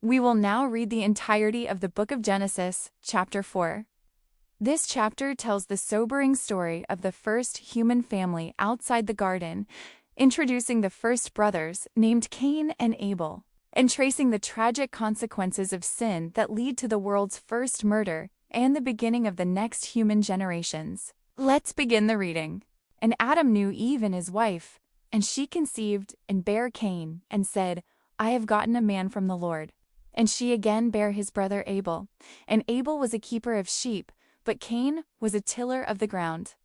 We will now read the entirety of the book of Genesis, chapter 4. This chapter tells the sobering story of the first human family outside the garden, introducing the first brothers named Cain and Abel, and tracing the tragic consequences of sin that lead to the world's first murder and the beginning of the next human generations. Let's begin the reading. And Adam knew Eve and his wife, and she conceived and bare Cain, and said, I have gotten a man from the Lord. And she again bare his brother Abel. And Abel was a keeper of sheep, but Cain was a tiller of the ground.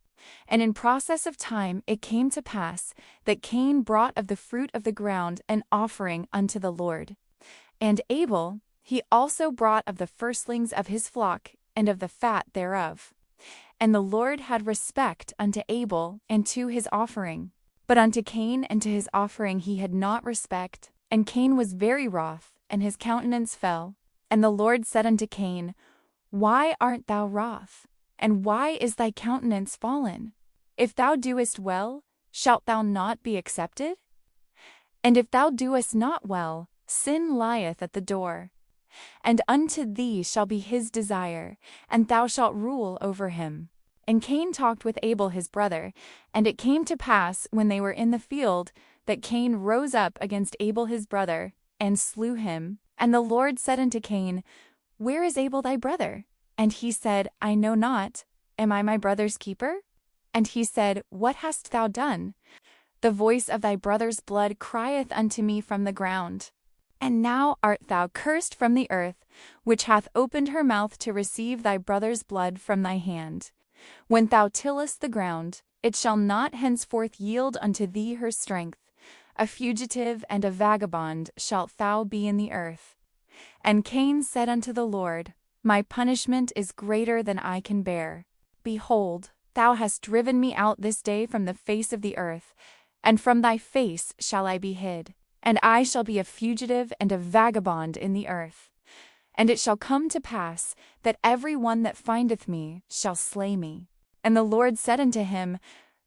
And in process of time it came to pass that Cain brought of the fruit of the ground an offering unto the Lord. And Abel he also brought of the firstlings of his flock and of the fat thereof. And the Lord had respect unto Abel and to his offering. But unto Cain and to his offering he had not respect. And Cain was very wroth, and his countenance fell. And the Lord said unto Cain, Why art thou wroth? And why is thy countenance fallen? If thou doest well, shalt thou not be accepted? And if thou doest not well, sin lieth at the door. And unto thee shall be his desire, and thou shalt rule over him. And Cain talked with Abel his brother, and it came to pass, when they were in the field, that Cain rose up against Abel his brother, and slew him. And the Lord said unto Cain, Where is Abel thy brother? And he said, I know not. Am I my brother's keeper? And he said, What hast thou done? The voice of thy brother's blood crieth unto me from the ground. And now art thou cursed from the earth, which hath opened her mouth to receive thy brother's blood from thy hand. When thou tillest the ground, it shall not henceforth yield unto thee her strength. A fugitive and a vagabond shalt thou be in the earth. And Cain said unto the Lord, My punishment is greater than I can bear. Behold, thou hast driven me out this day from the face of the earth, and from thy face shall I be hid, and I shall be a fugitive and a vagabond in the earth. And it shall come to pass that every one that findeth me shall slay me. And the Lord said unto him,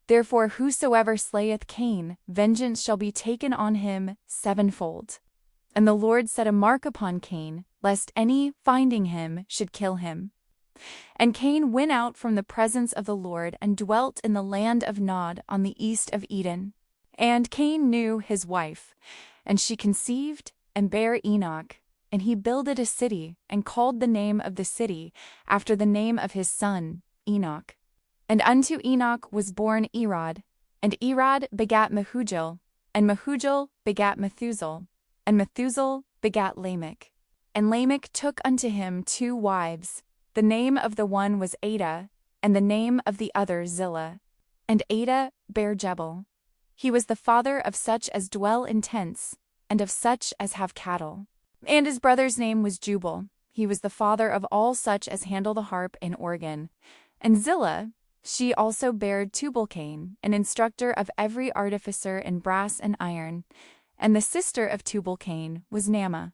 Therefore whosoever slayeth Cain, vengeance shall be taken on him sevenfold. And the Lord set a mark upon Cain, lest any, finding him, should kill him. And Cain went out from the presence of the Lord, and dwelt in the land of Nod on the east of Eden. And Cain knew his wife, and she conceived and bare Enoch. And he builded a city, and called the name of the city after the name of his son, Enoch. And unto Enoch was born Irad, and Irad begat Mehujael, and Mehujael begat Methusael, and Methusael begat Lamech. And Lamech took unto him 2 wives. The name of the one was Adah, and the name of the other Zillah. And Adah bare Jebel. He was the father of such as dwell in tents, and of such as have cattle. And his brother's name was Jubal. He was the father of all such as handle the harp and organ. And Zillah, she also bare Tubal-Cain, an instructor of every artificer in brass and iron. And the sister of Tubal-Cain was Naamah.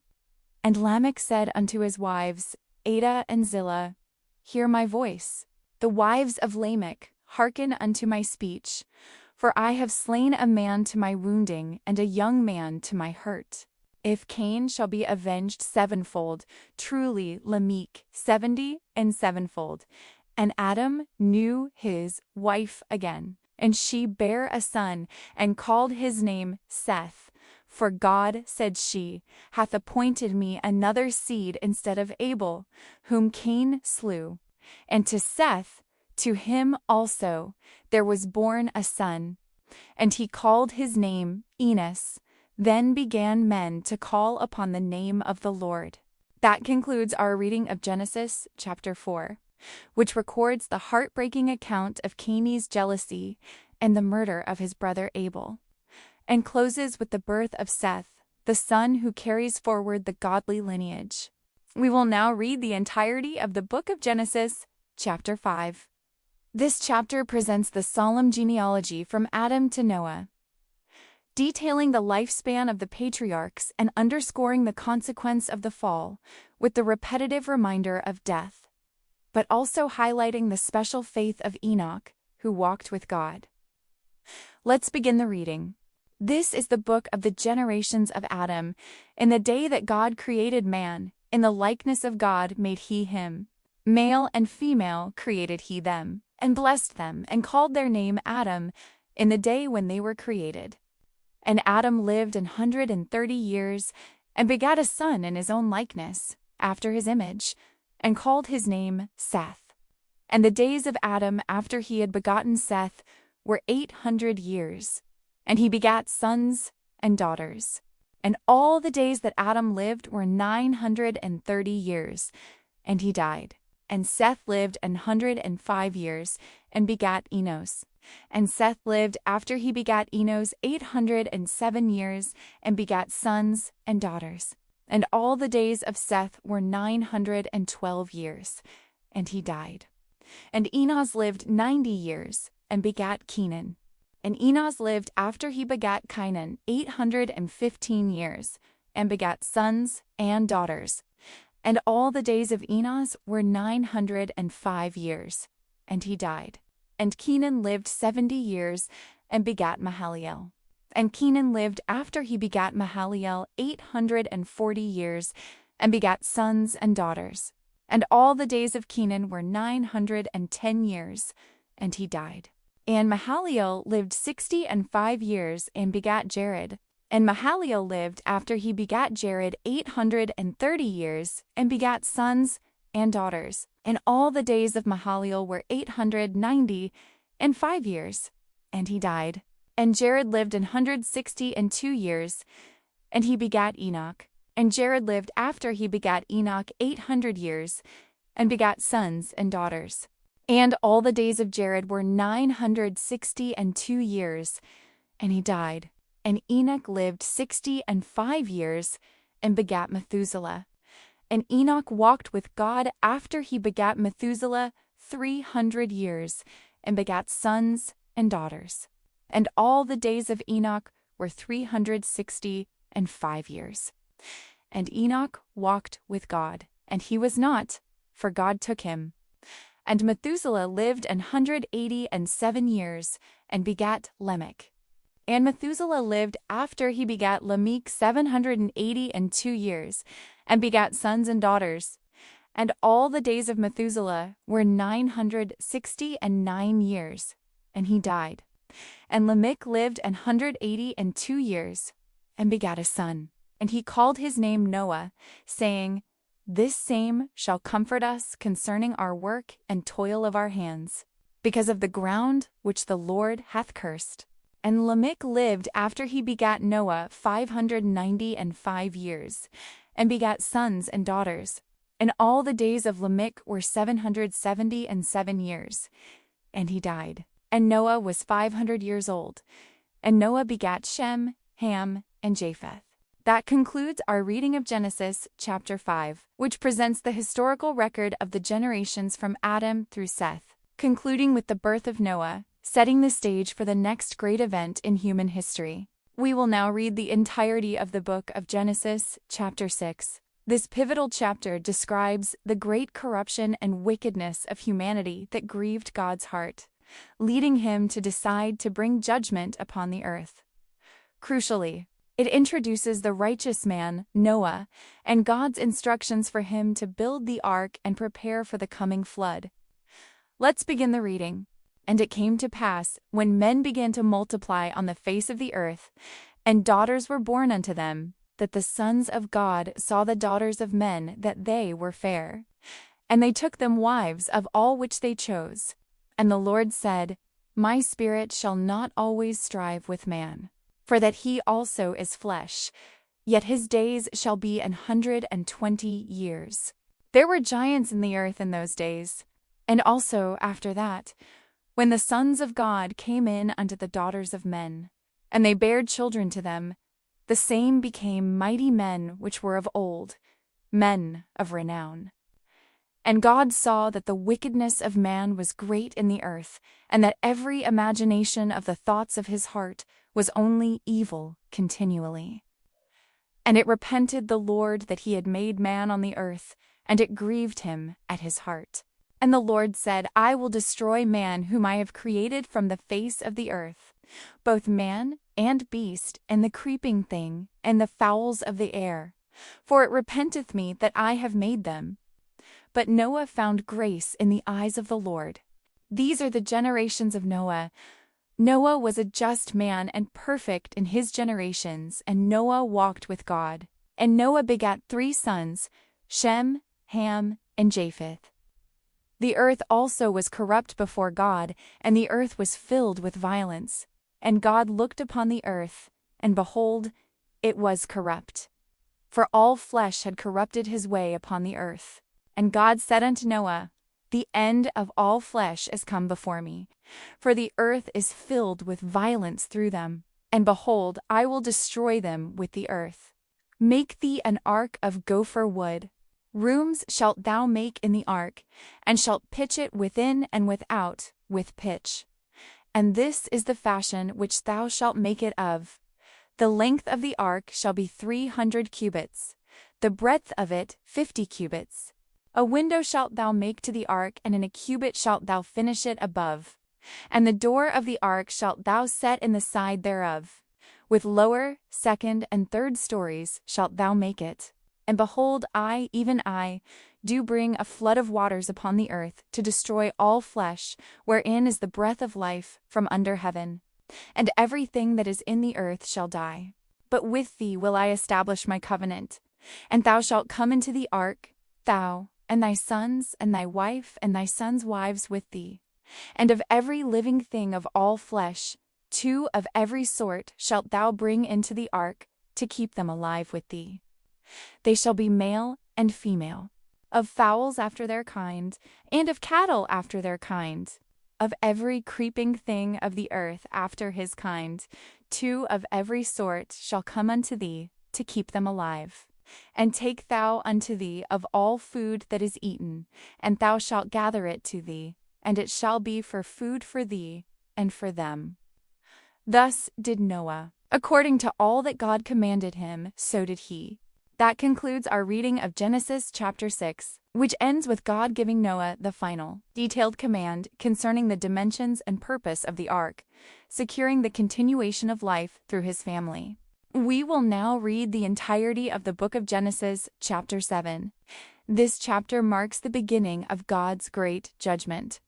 And Lamech said unto his wives, Adah and Zillah, Hear my voice. The wives of Lamech, hearken unto my speech. For I have slain a man to my wounding, and a young man to my hurt. If Cain shall be avenged sevenfold, truly Lamech 70 and sevenfold. And Adam knew his wife again, and she bare a son, and called his name Seth. For God, said she, hath appointed me another seed instead of Abel, whom Cain slew. And to Seth, to him also, there was born a son. And he called his name Enos. Then began men to call upon the name of the Lord. That concludes our reading of Genesis chapter 4, which records the heartbreaking account of Cain's jealousy and the murder of his brother Abel, and closes with the birth of Seth, the son who carries forward the godly lineage. We will now read the entirety of the book of Genesis, chapter 5. This chapter presents the solemn genealogy from Adam to Noah, detailing the lifespan of the patriarchs and underscoring the consequence of the fall, with the repetitive reminder of death, but also highlighting the special faith of Enoch, who walked with God. Let's begin the reading. This is the book of the generations of Adam. In the day that God created man, in the likeness of God made he him. Male and female created he them, and blessed them, and called their name Adam, in the day when they were created. And Adam lived 130 years, and begat a son in his own likeness, after his image, and called his name Seth. And the days of Adam after he had begotten Seth were 800 years. And he begat sons and daughters. And all the days that Adam lived were 930 years, and he died. And Seth lived 105 years, and begat Enos. And Seth lived after he begat Enos 807 years, and begat sons and daughters. And all the days of Seth were 912 years, and he died. And Enos lived 90 years, and begat Kenan. And Enos lived after he begat Cainan 815 years, and begat sons and daughters. And all the days of Enos were 905 years, and he died. And Kenan lived 70 years, and begat Mahalalel. And Kenan lived after he begat Mahalalel 840 years, and begat sons and daughters. And all the days of Kenan were 910 years, and he died. And Mahalalel lived 65 years, and begat Jared. And Mahalalel lived after he begat Jared 830 years, and begat sons and daughters. And all the days of Mahalalel were 895 years, and he died. And Jared lived 162 years, and he begat Enoch. And Jared lived after he begat Enoch 800 years, and begat sons and daughters. And all the days of Jared were 962 years, and he died. And Enoch lived 65 years, and begat Methuselah. And Enoch walked with God after he begat Methuselah 300 years, and begat sons and daughters. And all the days of Enoch were 365 years. And Enoch walked with God, and he was not, for God took him. And Methuselah lived 187 years, and begat Lamech. And Methuselah lived after he begat Lamech 782 years, and begat sons and daughters. And all the days of Methuselah were 969 years, and he died. And Lamech lived 182 years, and begat a son. And he called his name Noah, saying, This same shall comfort us concerning our work and toil of our hands, because of the ground which the Lord hath cursed. And Lamech lived after he begat Noah 595 years, and begat sons and daughters. And all the days of Lamech were 777 years, and he died. And Noah was 500 years old. And Noah begat Shem, Ham, and Japheth. That concludes our reading of Genesis chapter 5, which presents the historical record of the generations from Adam through Seth, concluding with the birth of Noah, setting the stage for the next great event in human history. We will now read the entirety of the book of Genesis chapter 6. This pivotal chapter describes the great corruption and wickedness of humanity that grieved God's heart, leading him to decide to bring judgment upon the earth. Crucially, it introduces the righteous man, Noah, and God's instructions for him to build the ark and prepare for the coming flood. Let's begin the reading. And it came to pass, when men began to multiply on the face of the earth, and daughters were born unto them, that the sons of God saw the daughters of men that they were fair. And they took them wives of all which they chose. And the Lord said, My spirit shall not always strive with man, for that he also is flesh, yet his days shall be 120 years. There were giants in the earth in those days, and also after that, when the sons of God came in unto the daughters of men, and they bare children to them, the same became mighty men which were of old, men of renown. And God saw that the wickedness of man was great in the earth, and that every imagination of the thoughts of his heart was only evil continually. And it repented the Lord that he had made man on the earth, and it grieved him at his heart. And the Lord said, I will destroy man whom I have created from the face of the earth, both man and beast, and the creeping thing, and the fowls of the air. For it repenteth me that I have made them. But Noah found grace in the eyes of the Lord. These are the generations of Noah. Noah was a just man and perfect in his generations, and Noah walked with God. And Noah begat 3 sons, Shem, Ham, and Japheth. The earth also was corrupt before God, and the earth was filled with violence. And God looked upon the earth, and behold, it was corrupt. For all flesh had corrupted his way upon the earth. And God said unto Noah, The end of all flesh is come before me, for the earth is filled with violence through them. And behold, I will destroy them with the earth. Make thee an ark of gopher wood. Rooms shalt thou make in the ark, and shalt pitch it within and without with pitch. And this is the fashion which thou shalt make it of. The length of the ark shall be 300 cubits, the breadth of it 50 cubits. A window shalt thou make to the ark, and in a cubit shalt thou finish it above. And the door of the ark shalt thou set in the side thereof. With lower, second, and third stories shalt thou make it. And behold, I, even I, do bring a flood of waters upon the earth, to destroy all flesh, wherein is the breath of life from under heaven. And everything that is in the earth shall die. But with thee will I establish my covenant. And thou shalt come into the ark, thou, and thy sons, and thy wife, and thy sons' wives with thee. And of every living thing of all flesh, 2 of every sort shalt thou bring into the ark, to keep them alive with thee. They shall be male and female, of fowls after their kind, and of cattle after their kind, of every creeping thing of the earth after his kind. 2 of every sort shall come unto thee, to keep them alive. And take thou unto thee of all food that is eaten, and thou shalt gather it to thee, and it shall be for food for thee and for them. Thus did Noah. According to all that God commanded him, so did he. That concludes our reading of Genesis chapter 6, which ends with God giving Noah the final, detailed command concerning the dimensions and purpose of the ark, securing the continuation of life through his family. We will now read the entirety of the book of Genesis chapter 7. This chapter marks the beginning of God's great judgment,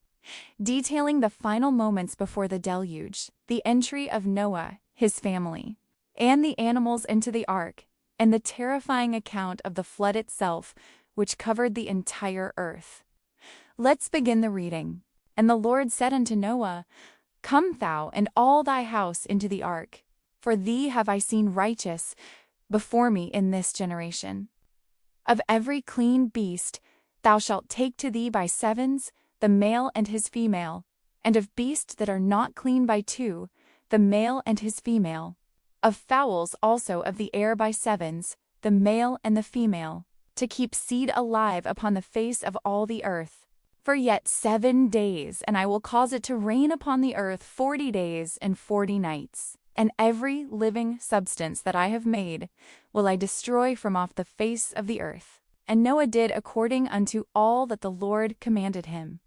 detailing the final moments before the deluge, the entry of Noah, his family, and the animals into the ark, and the terrifying account of the flood itself, which covered the entire earth. Let's begin the reading. And the Lord said unto Noah, Come thou and all thy house into the ark, for thee have I seen righteous before me in this generation. Of every clean beast thou shalt take to thee by 7s, the male and his female, and of beasts that are not clean by 2, the male and his female. Of fowls also of the air by 7s, the male and the female, to keep seed alive upon the face of all the earth. For yet 7 days, and I will cause it to rain upon the earth 40 days and 40 nights. And every living substance that I have made will I destroy from off the face of the earth. And Noah did according unto all that the Lord commanded him.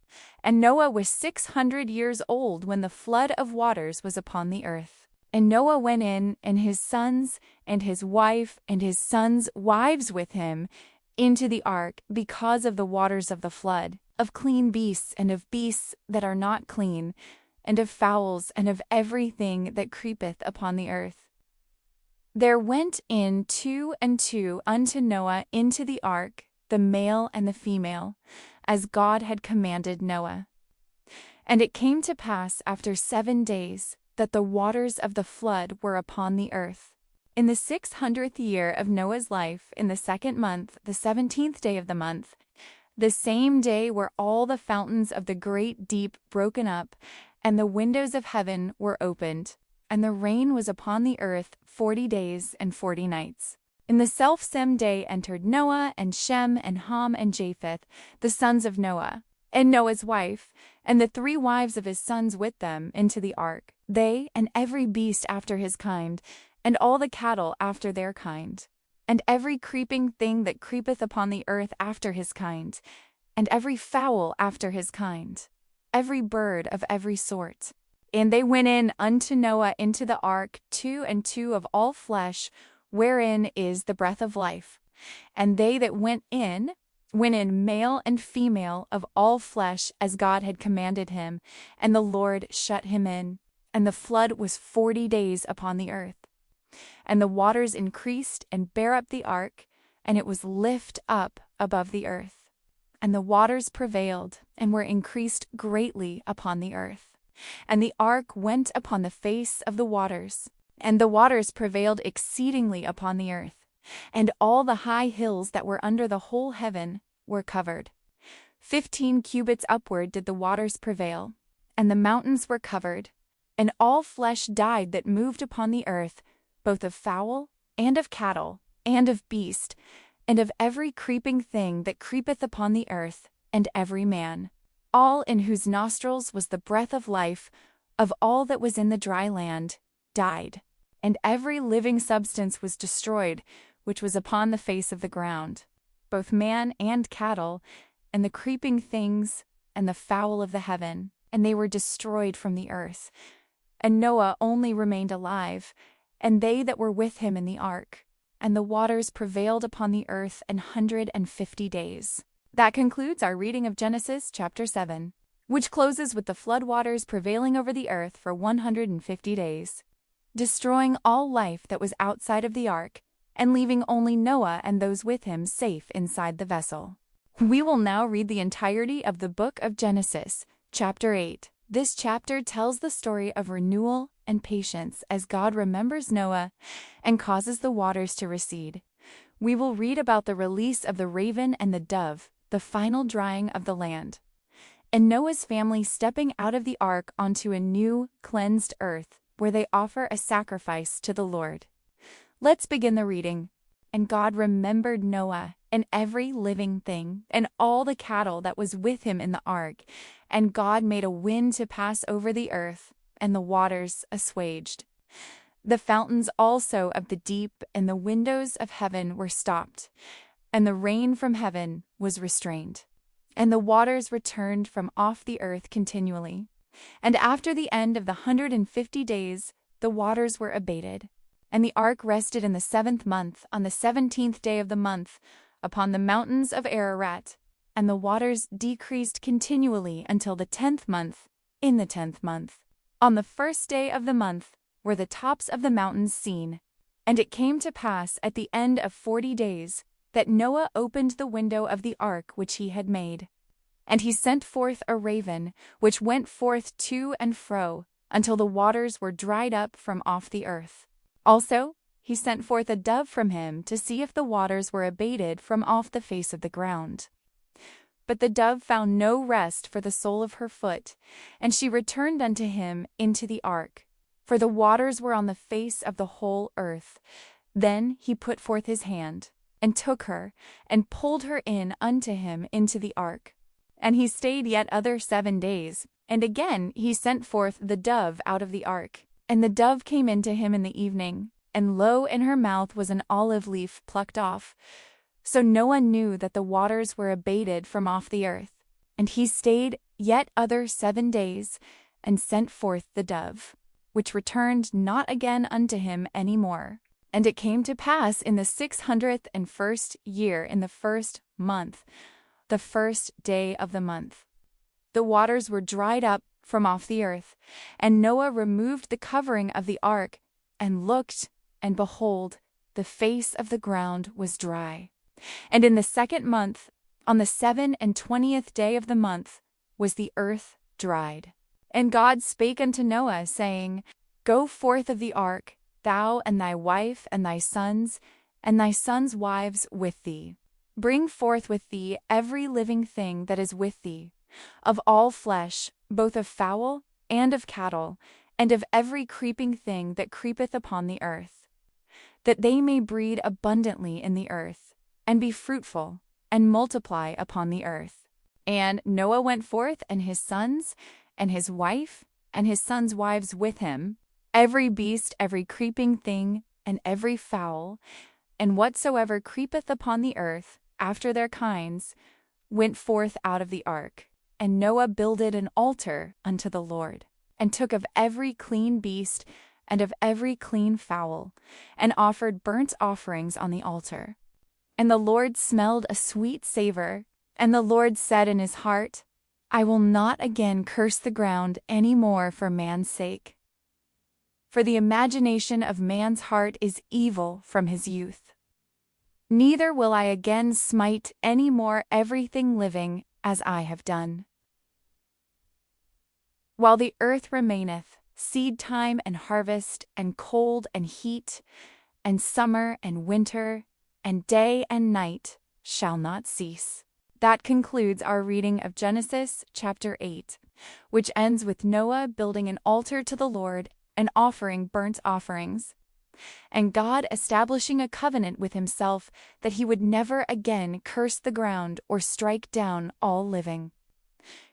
And Noah was 600 years old when the flood of waters was upon the earth. And Noah went in, and his sons, and his wife, and his sons' wives with him, into the ark, because of the waters of the flood, of clean beasts, and of beasts that are not clean, and of fowls, and of everything that creepeth upon the earth. There went in 2 and 2 unto Noah into the ark, the male and the female, as God had commanded Noah. And it came to pass after 7 days, that the waters of the flood were upon the earth. In the 600th year of Noah's life, in the 2nd month, the 17th day of the month, the same day were all the fountains of the great deep broken up, and the windows of heaven were opened, and the rain was upon the earth 40 days and 40 nights. In the selfsame day entered Noah, and Shem, and Ham, and Japheth, the sons of Noah, and Noah's wife, and the 3 wives of his sons with them, into the ark, they and every beast after his kind, and all the cattle after their kind, and every creeping thing that creepeth upon the earth after his kind, and every fowl after his kind, every bird of every sort. And they went in unto Noah into the ark, 2 and 2 of all flesh, wherein is the breath of life. And they that went in male and female of all flesh, as God had commanded him. And the Lord shut him in. And the flood was 40 days upon the earth. And the waters increased and bare up the ark, and it was lift up above the earth. And the waters prevailed, and were increased greatly upon the earth. And the ark went upon the face of the waters, and the waters prevailed exceedingly upon the earth. And all the high hills that were under the whole heaven were covered. 15 cubits upward did the waters prevail, and the mountains were covered. And all flesh died that moved upon the earth, both of fowl, and of cattle, and of beast, and of every creeping thing that creepeth upon the earth, and every man. All in whose nostrils was the breath of life, of all that was in the dry land, died. And every living substance was destroyed, which was upon the face of the ground, both man and cattle, and the creeping things, and the fowl of the heaven, and they were destroyed from the earth. And Noah only remained alive, and they that were with him in the ark. And the waters prevailed upon the earth 150 days. That concludes our reading of Genesis chapter 7, which closes with the flood waters prevailing over the earth for 150 days, destroying all life that was outside of the ark, and leaving only Noah and those with him safe inside the vessel. We will now read the entirety of the book of Genesis, chapter 8. This chapter tells the story of renewal and patience as God remembers Noah and causes the waters to recede. We will read about the release of the raven and the dove, the final drying of the land, and Noah's family stepping out of the ark onto a new, cleansed earth where they offer a sacrifice to the Lord. Let's begin the reading. And God remembered Noah and every living thing, and all the cattle that was with him in the ark. And God made a wind to pass over the earth, and the waters assuaged. The fountains also of the deep and the windows of heaven were stopped, and the rain from heaven was restrained. And the waters returned from off the earth continually. And after the end of the 150 days, the waters were abated. And the ark rested in the 7th month, on the 17th day of the month, upon the mountains of Ararat. And the waters decreased continually until the 10th month, in the 10th month. On the 1st day of the month were the tops of the mountains seen. And it came to pass at the end of 40 days that Noah opened the window of the ark which he had made. And he sent forth a raven, which went forth to and fro, until the waters were dried up from off the earth. Also, he sent forth a dove from him to see if the waters were abated from off the face of the ground. But the dove found no rest for the sole of her foot, and she returned unto him into the ark, for the waters were on the face of the whole earth. Then he put forth his hand, and took her, and pulled her in unto him into the ark. And he stayed yet other 7 days, and again he sent forth the dove out of the ark. And the dove came into him in the evening, and lo, in her mouth was an olive leaf plucked off. So Noah knew that the waters were abated from off the earth. And he stayed yet other 7 days, and sent forth the dove, which returned not again unto him any more. And it came to pass in the 601st year, in the 1st month, the 1st day of the month, the waters were dried up from off the earth. And Noah removed the covering of the ark, and looked, and behold, the face of the ground was dry. And in the 2nd month, on the 27th day of the month, was the earth dried. And God spake unto Noah, saying, Go forth of the ark, thou and thy wife and thy sons wives with thee. Bring forth with thee every living thing that is with thee, of all flesh, both of fowl and of cattle, and of every creeping thing that creepeth upon the earth, that they may breed abundantly in the earth, and be fruitful, and multiply upon the earth. And Noah went forth, and his sons, and his wife, and his sons' wives with him, every beast, every creeping thing, and every fowl, and whatsoever creepeth upon the earth, after their kinds, went forth out of the ark. And Noah builded an altar unto the Lord. and took of every clean beast and of every clean fowl, and offered burnt offerings on the altar. And the Lord smelled a sweet savor, and the Lord said in his heart, I will not again curse the ground any more for man's sake. For the imagination of man's heart is evil from his youth. Neither will I again smite any more everything living as I have done. While the earth remaineth, seed time and harvest, and cold and heat, and summer and winter, and day and night shall not cease. That concludes our reading of Genesis chapter 8, which ends with Noah building an altar to the Lord and offering burnt offerings, and God establishing a covenant with himself that he would never again curse the ground or strike down all living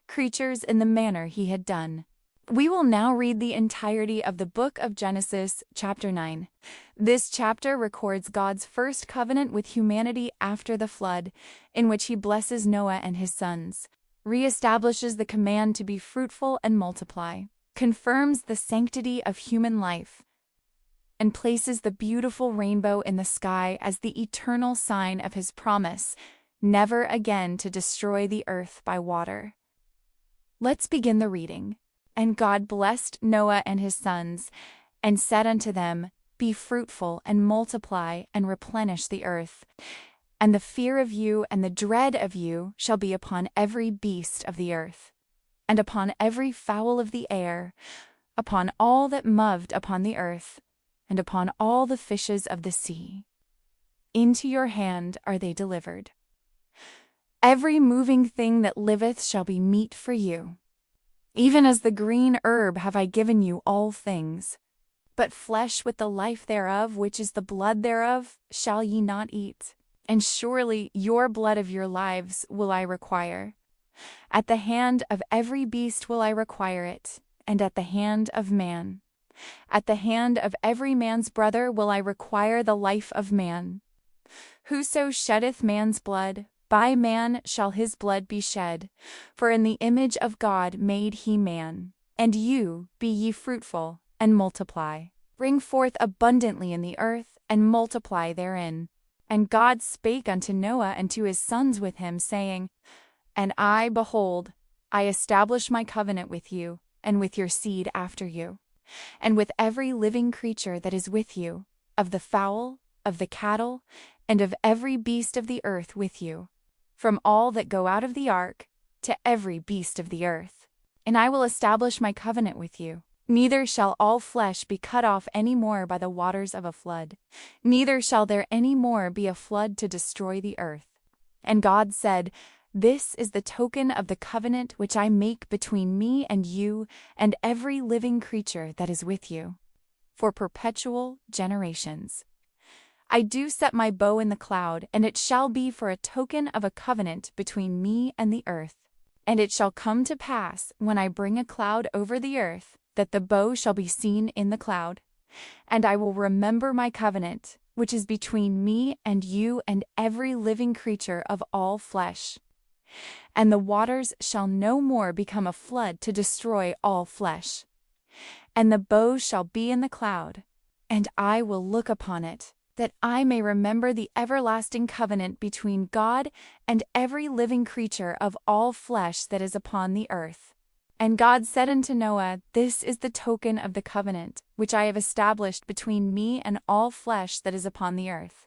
creatures in the manner he had done. We will now read the entirety of the book of Genesis, chapter 9. This chapter records God's first covenant with humanity after the flood, in which he blesses Noah and his sons, reestablishes the command to be fruitful and multiply, confirms the sanctity of human life, and places the beautiful rainbow in the sky as the eternal sign of his promise, never again to destroy the earth by water. Let's begin the reading. And God blessed Noah and his sons, and said unto them, Be fruitful, and multiply, and replenish the earth. And the fear of you and the dread of you shall be upon every beast of the earth, and upon every fowl of the air, upon all that moved upon the earth, and upon all the fishes of the sea. Into your hand are they delivered. Every moving thing that liveth shall be meat for you. Even as the green herb have I given you all things. But flesh with the life thereof, which is the blood thereof, shall ye not eat. And surely your blood of your lives will I require. At the hand of every beast will I require it, and at the hand of man. At the hand of every man's brother will I require the life of man. Whoso sheddeth man's blood, by man shall his blood be shed, for in the image of God made he man. And you, be ye fruitful, and multiply. Bring forth abundantly in the earth, and multiply therein. And God spake unto Noah and to his sons with him, saying, And I, behold, I establish my covenant with you, and with your seed after you, and with every living creature that is with you, of the fowl, of the cattle, and of every beast of the earth with you, from all that go out of the ark to every beast of the earth. And I will establish my covenant with you. Neither shall all flesh be cut off any more by the waters of a flood, neither shall there any more be a flood to destroy the earth. And God said, This is the token of the covenant which I make between me and you and every living creature that is with you, for perpetual generations. I do set my bow in the cloud, and it shall be for a token of a covenant between me and the earth. And it shall come to pass, when I bring a cloud over the earth, that the bow shall be seen in the cloud. And I will remember my covenant, which is between me and you and every living creature of all flesh. And the waters shall no more become a flood to destroy all flesh. And the bow shall be in the cloud, and I will look upon it, that I may remember the everlasting covenant between God and every living creature of all flesh that is upon the earth. And God said unto Noah, This is the token of the covenant, which I have established between me and all flesh that is upon the earth.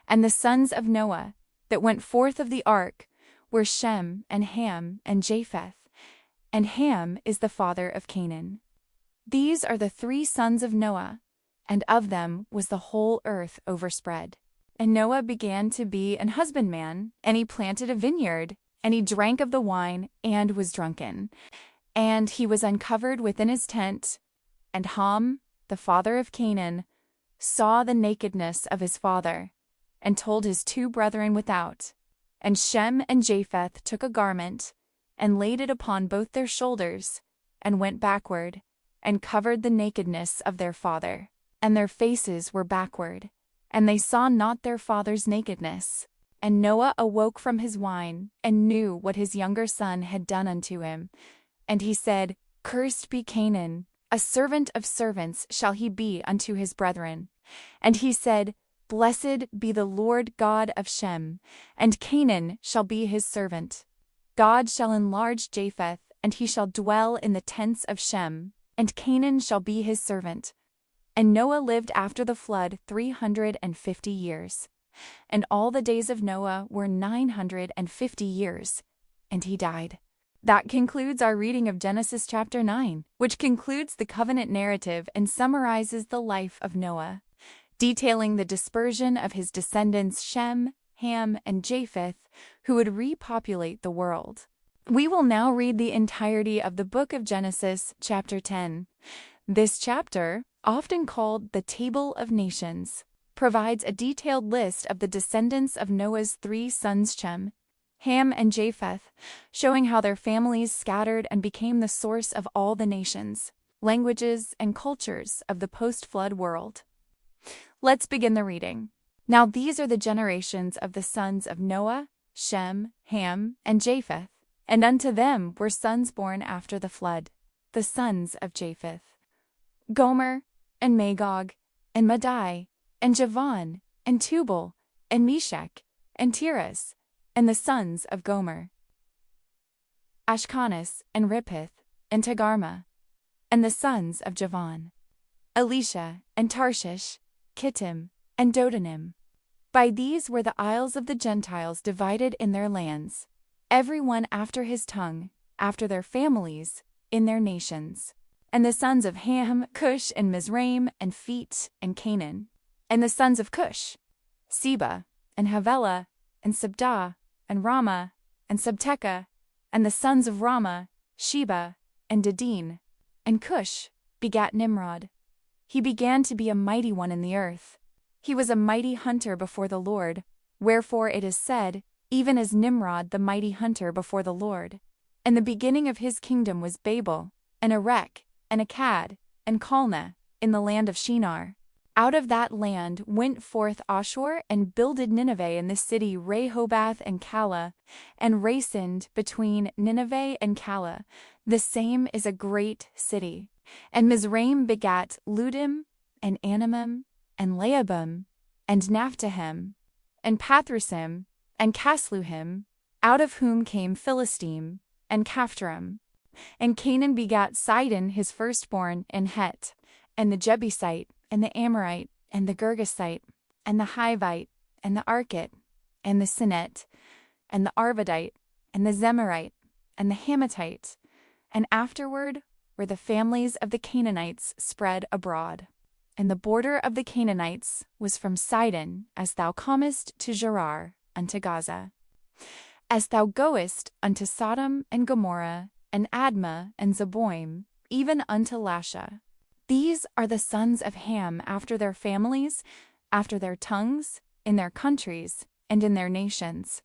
And the sons of Noah, that went forth of the ark, were Shem, and Ham, and Japheth. And Ham is the father of Canaan. These are the 3 sons of Noah, and of them was the whole earth overspread. And Noah began to be an husbandman, and he planted a vineyard, and he drank of the wine, and was drunken. And he was uncovered within his tent. And Ham, the father of Canaan, saw the nakedness of his father, and told his 2 brethren without. And Shem and Japheth took a garment, and laid it upon both their shoulders, and went backward, and covered the nakedness of their father. And their faces were backward, and they saw not their father's nakedness. And Noah awoke from his wine, and knew what his younger son had done unto him. And he said, Cursed be Canaan, a servant of servants shall he be unto his brethren. And he said, Blessed be the Lord God of Shem, and Canaan shall be his servant. God shall enlarge Japheth, and he shall dwell in the tents of Shem, and Canaan shall be his servant. And Noah lived after the flood 350 years. And all the days of Noah were 950 years, and he died. That concludes our reading of Genesis chapter 9, which concludes the covenant narrative and summarizes the life of Noah, detailing the dispersion of his descendants Shem, Ham, and Japheth, who would repopulate the world. We will now read the entirety of the book of Genesis chapter 10. This chapter, often called the Table of Nations, provides a detailed list of the descendants of Noah's 3 sons Shem, Ham, and Japheth, showing how their families scattered and became the source of all the nations, languages, and cultures of the post-flood world. Let's begin the reading. Now these are the generations of the sons of Noah, Shem, Ham, and Japheth, and unto them were sons born after the flood, the sons of Japheth: Gomer, and Magog, and Madai, and Javan, and Tubal, and Meshech, and Tiras, and the sons of Gomer: Ashkenaz, and Rippeth, and Togarmah, and the sons of Javan: Elisha, and Tarshish, Kittim, and Dodanim. By these were the isles of the Gentiles divided in their lands, every one after his tongue, after their families, in their nations. And the sons of Ham, Cush, and Mizraim, and Phet, and Canaan. And the sons of Cush: Seba, and Havilah, and Sabdah, and Ramah, and Sabteka. And the sons of Ramah: Sheba, and Dedin. And Cush begat Nimrod. He began to be a mighty one in the earth. He was a mighty hunter before the Lord, wherefore it is said, even as Nimrod the mighty hunter before the Lord. And the beginning of his kingdom was Babel, and Erech, and Akkad, and Calneh, in the land of Shinar. Out of that land went forth Ashur, and builded Nineveh in the city Rehoboth and Calah, and Racend between Nineveh and Calah. The same is a great city. And Mizraim begat Ludim, and Anamim, and Laabim, and Naphtuhim, and Pathrusim, and Casluhim, out of whom came Philistine, and Caphtorim. And Canaan begat Sidon his firstborn, and Het, and the Jebusite, and the Amorite, and the Girgasite, and the Hivite, and the Archite, and the Sinet, and the Arvadite, and the Zemarite, and the Hamathite. And afterward were the families of the Canaanites spread abroad. And the border of the Canaanites was from Sidon, as thou comest to Gerar, unto Gaza, as thou goest unto Sodom and Gomorrah, and Admah, and Zeboim, even unto Lasha. These are the sons of Ham after their families, after their tongues, in their countries, and in their nations.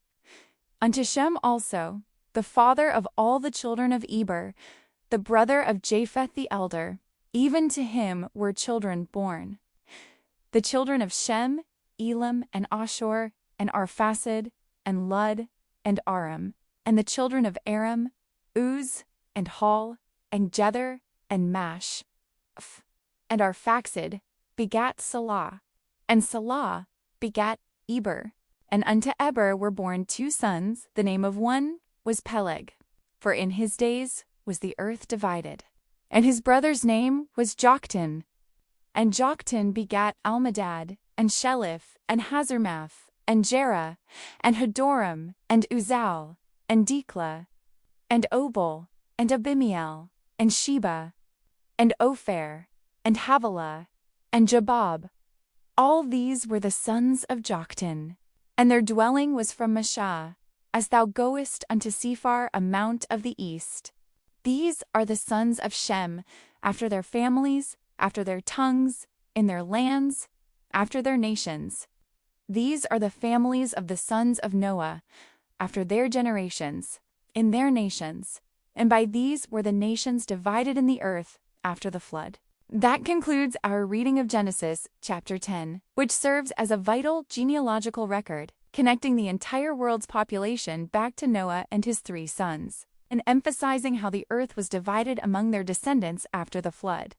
Unto Shem also, the father of all the children of Eber, the brother of Japheth the elder, even to him were children born. The children of Shem, Elam, and Ashur, and Arphaxad, and Lud, and Aram. And the children of Aram, Uz, and Hal, and Jether, and Mash. And Arphaxad begat Salah, and Salah begat Eber. And unto Eber were born 2 sons. The name of one was Peleg, for in his days was the earth divided. And his brother's name was Joktan. And Joktan begat Almadad, and Sheleph, and Hazarmath, and Jerah, and Hadoram, and Uzal, and Diklah, and Obal, and Abimiel, and Sheba, and Ophir, and Havilah, and Jabab. All these were the sons of Joktan. And their dwelling was from Mashah, as thou goest unto Sephar, a mount of the east. These are the sons of Shem, after their families, after their tongues, in their lands, after their nations. These are the families of the sons of Noah, after their generations, in their nations. And by these were the nations divided in the earth after the flood. That concludes our reading of Genesis chapter 10, which serves as a vital genealogical record, connecting the entire world's population back to Noah and his 3 sons. and emphasizing how the earth was divided among their descendants after the flood.